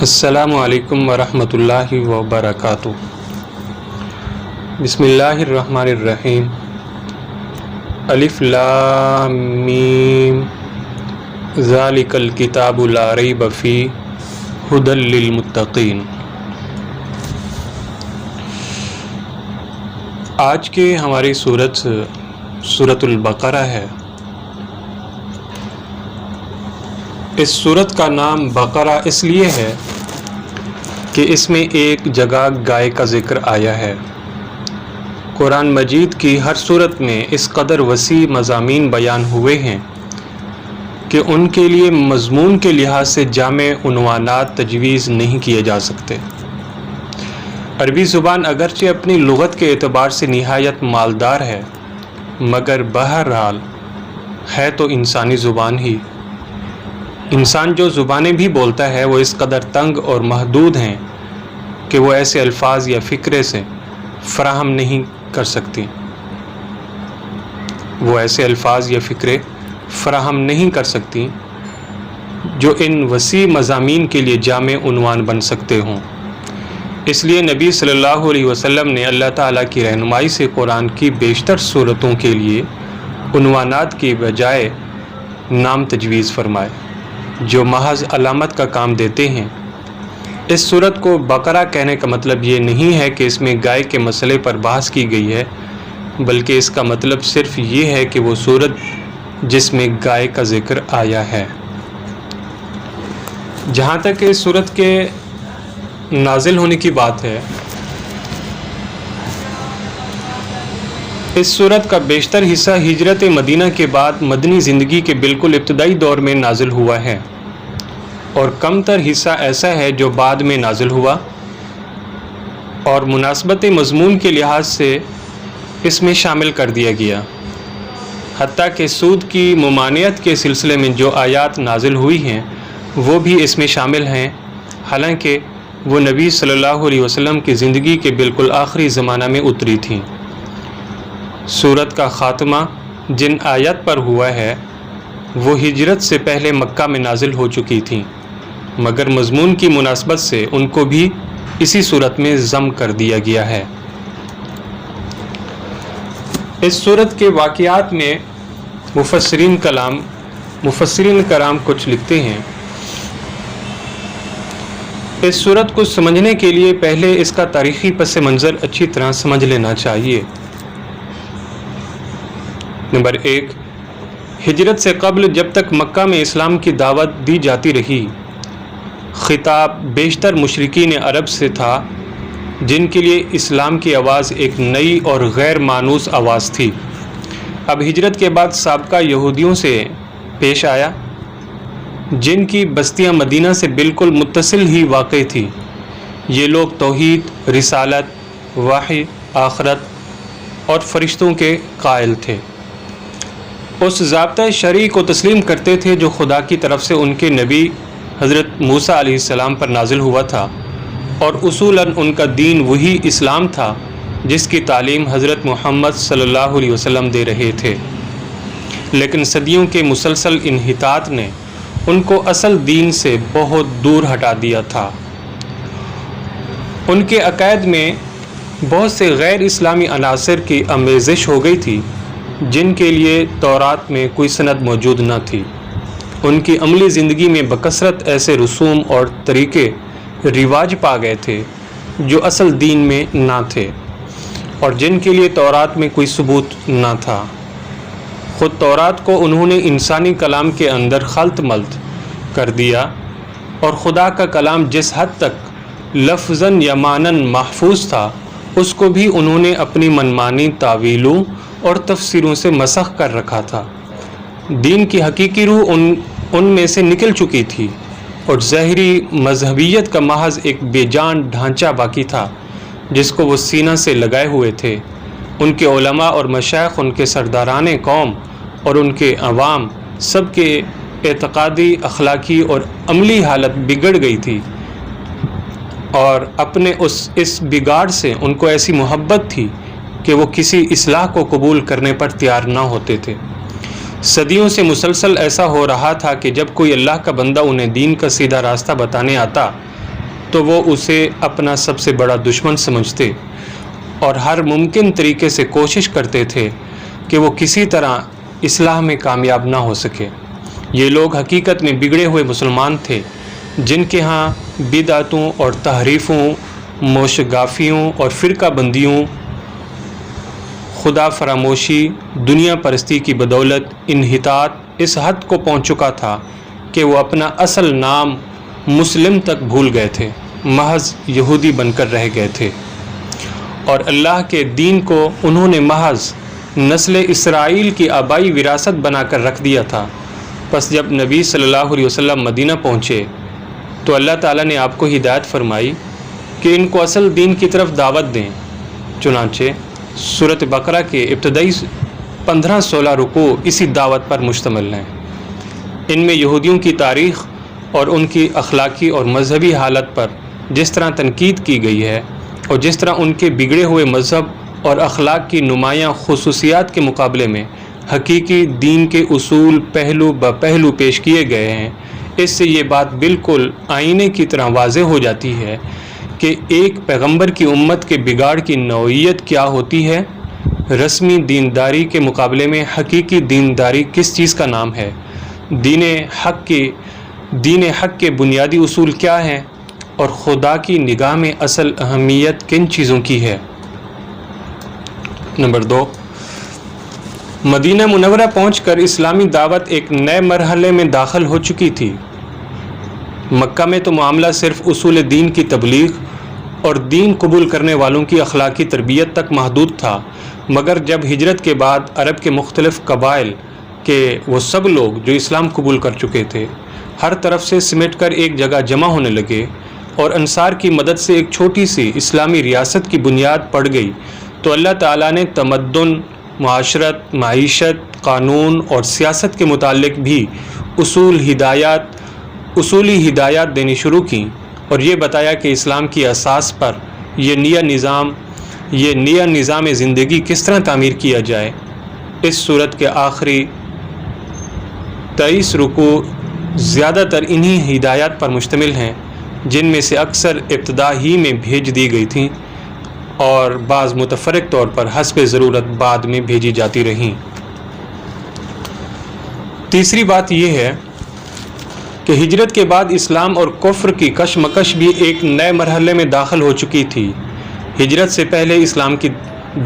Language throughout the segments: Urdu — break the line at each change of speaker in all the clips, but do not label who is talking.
السلام علیکم ورحمۃ اللہ وبرکاتہ۔ بسم اللہ الرحمن الرحیم۔ الف لام میم ذالک الکتاب لا ریب فیہ ھدی للمتقین۔ آج کے ہماری سورۃ البقرہ ہے۔ اس سورت کا نام بقرہ اس لیے ہے کہ اس میں ایک جگہ گائے کا ذکر آیا ہے۔ قرآن مجید کی ہر سورت میں اس قدر وسیع مضامین بیان ہوئے ہیں کہ ان کے لیے مضمون کے لحاظ سے جامع عنوانات تجویز نہیں کیے جا سکتے۔ عربی زبان اگرچہ اپنی لغت کے اعتبار سے نہایت مالدار ہے، مگر بہرحال ہے تو انسانی زبان ہی۔ انسان جو زبانیں بھی بولتا ہے وہ اس قدر تنگ اور محدود ہیں کہ وہ ایسے الفاظ یا فکرے سے فراہم نہیں کر سکتی جو ان وسیع مضامین کے لیے جامع عنوان بن سکتے ہوں۔ اس لیے نبی صلی اللہ علیہ وسلم نے اللہ تعالیٰ کی رہنمائی سے قرآن کی بیشتر صورتوں کے لیے عنوانات کی بجائے نام تجویز فرمائے جو محض علامت کا کام دیتے ہیں۔ اس سورت کو بقرہ کہنے کا مطلب یہ نہیں ہے کہ اس میں گائے کے مسئلے پر بحث کی گئی ہے، بلکہ اس کا مطلب صرف یہ ہے کہ وہ سورت جس میں گائے کا ذکر آیا ہے۔ جہاں تک اس سورت کے نازل ہونے کی بات ہے، اس سورت کا بیشتر حصہ ہجرت مدینہ کے بعد مدنی زندگی کے بالکل ابتدائی دور میں نازل ہوا ہے، اور کم تر حصہ ایسا ہے جو بعد میں نازل ہوا اور مناسبت مضمون کے لحاظ سے اس میں شامل کر دیا گیا۔ حتیٰ کہ سود کی ممانعت کے سلسلے میں جو آیات نازل ہوئی ہیں وہ بھی اس میں شامل ہیں، حالانکہ وہ نبی صلی اللہ علیہ وسلم کی زندگی کے بالکل آخری زمانہ میں اتری تھیں۔ سورت کا خاتمہ جن آیات پر ہوا ہے وہ ہجرت سے پہلے مکہ میں نازل ہو چکی تھیں، مگر مضمون کی مناسبت سے ان کو بھی اسی صورت میں ضم کر دیا گیا ہے۔ اس سورت کے واقعات میں مفسرین کرام کچھ لکھتے ہیں۔ اس سورت کو سمجھنے کے لیے پہلے اس کا تاریخی پس منظر اچھی طرح سمجھ لینا چاہیے۔ نمبر 1، ہجرت سے قبل جب تک مکہ میں اسلام کی دعوت دی جاتی رہی، خطاب بیشتر مشرکین عرب سے تھا جن کے لیے اسلام کی آواز ایک نئی اور غیر مانوس آواز تھی۔ اب ہجرت کے بعد سابقہ یہودیوں سے پیش آیا جن کی بستیاں مدینہ سے بالکل متصل ہی واقع تھی۔ یہ لوگ توحید، رسالت، وحی، آخرت اور فرشتوں کے قائل تھے۔ اس ضابطۂ شرعی کو تسلیم کرتے تھے جو خدا کی طرف سے ان کے نبی حضرت موسیٰ علیہ السلام پر نازل ہوا تھا، اور اصولاً ان کا دین وہی اسلام تھا جس کی تعلیم حضرت محمد صلی اللہ علیہ وسلم دے رہے تھے۔ لیکن صدیوں کے مسلسل انحطاط نے ان کو اصل دین سے بہت دور ہٹا دیا تھا۔ ان کے عقائد میں بہت سے غیر اسلامی عناصر کی آمیزش ہو گئی تھی جن کے لیے تورات میں کوئی سند موجود نہ تھی۔ ان کی عملی زندگی میں بکثرت ایسے رسوم اور طریقے رواج پا گئے تھے جو اصل دین میں نہ تھے اور جن کے لیے تورات میں کوئی ثبوت نہ تھا۔ خود تورات کو انہوں نے انسانی کلام کے اندر خلط ملط کر دیا، اور خدا کا کلام جس حد تک لفظاً یا معناً محفوظ تھا اس کو بھی انہوں نے اپنی منمانی تاویلوں اور تفسیروں سے مسخ کر رکھا تھا۔ دین کی حقیقی روح ان میں سے نکل چکی تھی اور ظاہری مذہبیت کا محض ایک بے جان ڈھانچہ باقی تھا جس کو وہ سینہ سے لگائے ہوئے تھے۔ ان کے علماء اور مشائخ، ان کے سرداران قوم اور ان کے عوام سب کے اعتقادی، اخلاقی اور عملی حالت بگڑ گئی تھی، اور اپنے اس بگاڑ سے ان کو ایسی محبت تھی کہ وہ کسی اصلاح کو قبول کرنے پر تیار نہ ہوتے تھے۔ صدیوں سے مسلسل ایسا ہو رہا تھا کہ جب کوئی اللہ کا بندہ انہیں دین کا سیدھا راستہ بتانے آتا تو وہ اسے اپنا سب سے بڑا دشمن سمجھتے اور ہر ممکن طریقے سے کوشش کرتے تھے کہ وہ کسی طرح اصلاح میں کامیاب نہ ہو سکے۔ یہ لوگ حقیقت میں بگڑے ہوئے مسلمان تھے جن کے ہاں بدعتوں اور تحریفوں، موشگافیوں اور فرقہ بندیوں، خدا فراموشی، دنیا پرستی کی بدولت انحطاط اس حد کو پہنچ چکا تھا کہ وہ اپنا اصل نام مسلم تک بھول گئے تھے، محض یہودی بن کر رہ گئے تھے، اور اللہ کے دین کو انہوں نے محض نسل اسرائیل کی آبائی وراثت بنا کر رکھ دیا تھا۔ پس جب نبی صلی اللہ علیہ وسلم مدینہ پہنچے تو اللہ تعالیٰ نے آپ کو ہدایت فرمائی کہ ان کو اصل دین کی طرف دعوت دیں۔ چنانچہ سورۃ بقرہ کے ابتدائی 15-16 رکوع اسی دعوت پر مشتمل ہیں۔ ان میں یہودیوں کی تاریخ اور ان کی اخلاقی اور مذہبی حالت پر جس طرح تنقید کی گئی ہے اور جس طرح ان کے بگڑے ہوئے مذہب اور اخلاق کی نمایاں خصوصیات کے مقابلے میں حقیقی دین کے اصول پہلو بپہلو پیش کیے گئے ہیں، اس سے یہ بات بالکل آئینے کی طرح واضح ہو جاتی ہے کہ ایک پیغمبر کی امت کے بگاڑ کی نوعیت کیا ہوتی ہے۔ رسمی دینداری کے مقابلے میں حقیقی دینداری کس چیز کا نام ہے؟ دین حق کے بنیادی اصول کیا ہیں اور خدا کی نگاہ میں اصل اہمیت کن چیزوں کی ہے؟ نمبر 2، مدینہ منورہ پہنچ کر اسلامی دعوت ایک نئے مرحلے میں داخل ہو چکی تھی۔ مکہ میں تو معاملہ صرف اصول دین کی تبلیغ اور دین قبول کرنے والوں کی اخلاقی تربیت تک محدود تھا، مگر جب ہجرت کے بعد عرب کے مختلف قبائل کے وہ سب لوگ جو اسلام قبول کر چکے تھے ہر طرف سے سمٹ کر ایک جگہ جمع ہونے لگے اور انصار کی مدد سے ایک چھوٹی سی اسلامی ریاست کی بنیاد پڑ گئی، تو اللہ تعالیٰ نے تمدن، معاشرت، معیشت، قانون اور سیاست کے متعلق بھی اصولی ہدایات دینی شروع کی اور یہ بتایا کہ اسلام کی اساس پر یہ نیا نظام زندگی کس طرح تعمیر کیا جائے۔ اس صورت کے آخری 23 رکوع زیادہ تر انہی ہدایات پر مشتمل ہیں، جن میں سے اکثر ابتدا ہی میں بھیج دی گئی تھیں اور بعض متفرق طور پر حسب ضرورت بعد میں بھیجی جاتی رہیں۔ تیسری بات یہ ہے کہ ہجرت کے بعد اسلام اور کفر کی کشمکش بھی ایک نئے مرحلے میں داخل ہو چکی تھی۔ ہجرت سے پہلے اسلام کی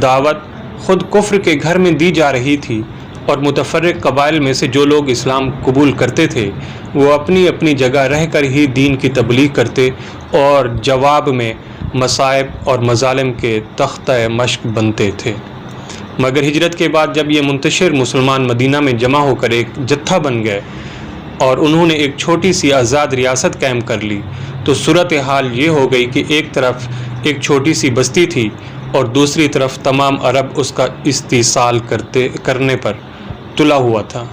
دعوت خود کفر کے گھر میں دی جا رہی تھی اور متفرق قبائل میں سے جو لوگ اسلام قبول کرتے تھے وہ اپنی اپنی جگہ رہ کر ہی دین کی تبلیغ کرتے اور جواب میں مصائب اور مظالم کے تختہ مشق بنتے تھے۔ مگر ہجرت کے بعد جب یہ منتشر مسلمان مدینہ میں جمع ہو کر ایک جتھا بن گئے اور انہوں نے ایک چھوٹی سی آزاد ریاست قائم کر لی، تو صورتحال یہ ہو گئی کہ ایک طرف ایک چھوٹی سی بستی تھی اور دوسری طرف تمام عرب اس کا استحصال کرنے پر تلا ہوا تھا۔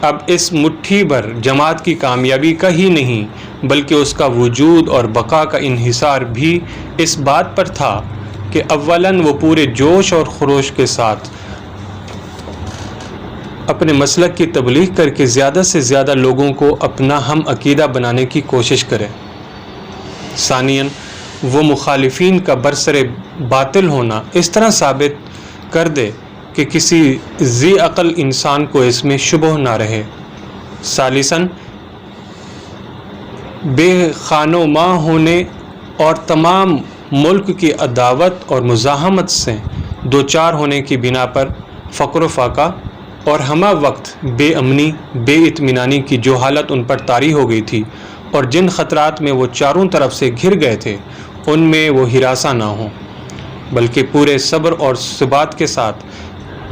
اب اس مٹھی بھر جماعت کی کامیابی کا ہی نہیں بلکہ اس کا وجود اور بقا کا انحصار بھی اس بات پر تھا کہ اولاً وہ پورے جوش اور خروش کے ساتھ اپنے مسلک کی تبلیغ کر کے زیادہ سے زیادہ لوگوں کو اپنا ہم عقیدہ بنانے کی کوشش کرے، ثانیاً وہ مخالفین کا برسر باطل ہونا اس طرح ثابت کر دے کہ کسی ذی عقل انسان کو اس میں شبہ نہ رہے، ثالثاً بے خان و ماں ہونے اور تمام ملک کی عداوت اور مزاحمت سے دوچار ہونے کی بنا پر فقر و فاقہ اور ہمہ وقت بے امنی، بے اطمینانی کی جو حالت ان پر طاری ہو گئی تھی اور جن خطرات میں وہ چاروں طرف سے گھر گئے تھے ان میں وہ ہراساں نہ ہوں بلکہ پورے صبر اور ثبات کے ساتھ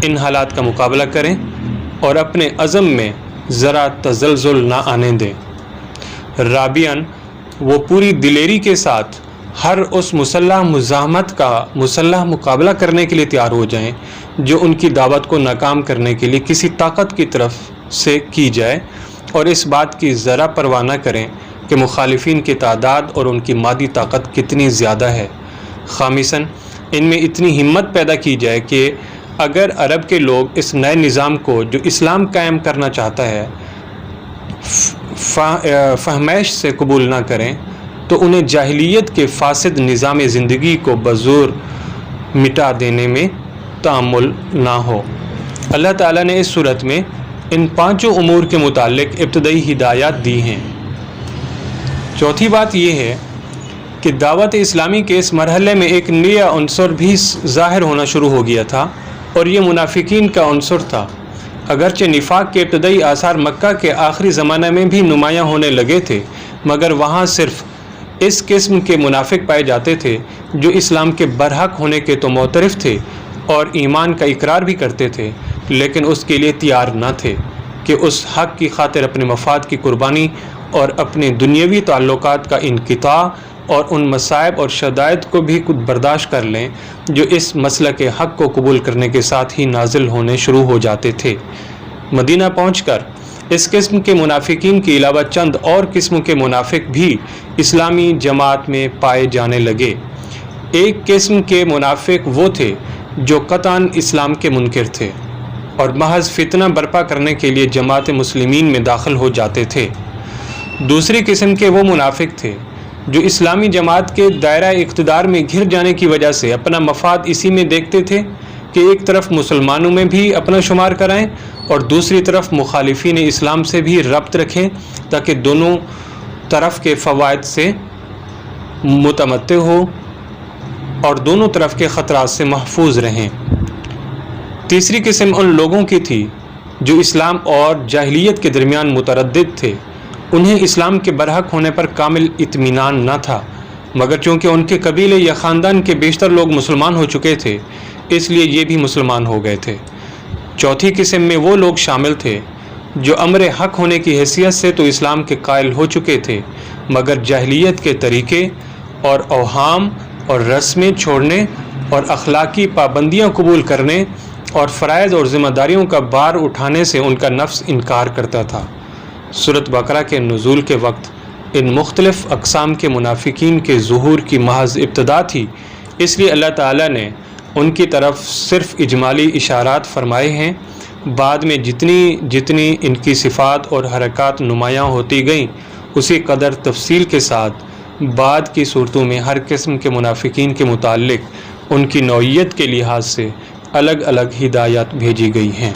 ان حالات کا مقابلہ کریں اور اپنے عزم میں ذرا تزلزل نہ آنے دیں۔ رابعاً وہ پوری دلیری کے ساتھ ہر اس مسلح مزاحمت کا مسلح مقابلہ کرنے کے لیے تیار ہو جائیں جو ان کی دعوت کو ناکام کرنے کے لیے کسی طاقت کی طرف سے کی جائے، اور اس بات کی ذرا پرواہ نہ کریں کہ مخالفین کی تعداد اور ان کی مادی طاقت کتنی زیادہ ہے۔ خامساً ان میں اتنی ہمت پیدا کی جائے کہ اگر عرب کے لوگ اس نئے نظام کو جو اسلام قائم کرنا چاہتا ہے فہمائش سے قبول نہ کریں تو انہیں جاہلیت کے فاسد نظام زندگی کو بزور مٹا دینے میں تأمل نہ ہو۔ اللہ تعالیٰ نے اس صورت میں ان 5 امور کے متعلق ابتدائی ہدایات دی ہیں۔ چوتھی بات یہ ہے کہ دعوت اسلامی کے اس مرحلے میں ایک نیا عنصر بھی ظاہر ہونا شروع ہو گیا تھا، اور یہ منافقین کا عنصر تھا۔ اگرچہ نفاق کے ابتدائی آثار مکہ کے آخری زمانہ میں بھی نمایاں ہونے لگے تھے، مگر وہاں صرف اس قسم کے منافق پائے جاتے تھے جو اسلام کے برحق ہونے کے تو معترف تھے اور ایمان کا اقرار بھی کرتے تھے، لیکن اس کے لیے تیار نہ تھے کہ اس حق کی خاطر اپنے مفاد کی قربانی اور اپنے دنیاوی تعلقات کا انقطاع اور ان مصائب اور شدائد کو بھی خود برداشت کر لیں جو اس مسلک حق کو قبول کرنے کے ساتھ ہی نازل ہونے شروع ہو جاتے تھے۔ مدینہ پہنچ کر اس قسم کے منافقین کے علاوہ چند اور قسم کے منافق بھی اسلامی جماعت میں پائے جانے لگے۔ ایک قسم کے منافق وہ تھے جو قطعاً اسلام کے منکر تھے اور محض فتنہ برپا کرنے کے لیے جماعت مسلمین میں داخل ہو جاتے تھے۔ دوسری قسم کے وہ منافق تھے جو اسلامی جماعت کے دائرہ اقتدار میں گھر جانے کی وجہ سے اپنا مفاد اسی میں دیکھتے تھے کہ ایک طرف مسلمانوں میں بھی اپنا شمار کرائیں اور دوسری طرف مخالفین اسلام سے بھی ربط رکھیں تاکہ دونوں طرف کے فوائد سے متمتع ہو اور دونوں طرف کے خطرات سے محفوظ رہیں۔ تیسری قسم ان لوگوں کی تھی جو اسلام اور جاہلیت کے درمیان متردد تھے۔ انہیں اسلام کے برحق ہونے پر کامل اطمینان نہ تھا، مگر چونکہ ان کے قبیلے یا خاندان کے بیشتر لوگ مسلمان ہو چکے تھے اس لیے یہ بھی مسلمان ہو گئے تھے۔ چوتھی قسم میں وہ لوگ شامل تھے جو امر حق ہونے کی حیثیت سے تو اسلام کے قائل ہو چکے تھے، مگر جاہلیت کے طریقے اور اوہام اور رسمیں چھوڑنے اور اخلاقی پابندیاں قبول کرنے اور فرائض اور ذمہ داریوں کا بار اٹھانے سے ان کا نفس انکار کرتا تھا۔ سورۃ بقرہ کے نزول کے وقت ان مختلف اقسام کے منافقین کے ظہور کی محض ابتدا تھی، اس لیے اللہ تعالیٰ نے ان کی طرف صرف اجمالی اشارات فرمائے ہیں۔ بعد میں جتنی ان کی صفات اور حرکات نمایاں ہوتی گئیں، اسی قدر تفصیل کے ساتھ بعد کی صورتوں میں ہر قسم کے منافقین کے متعلق ان کی نوعیت کے لحاظ سے الگ الگ ہدایات بھیجی گئی ہیں۔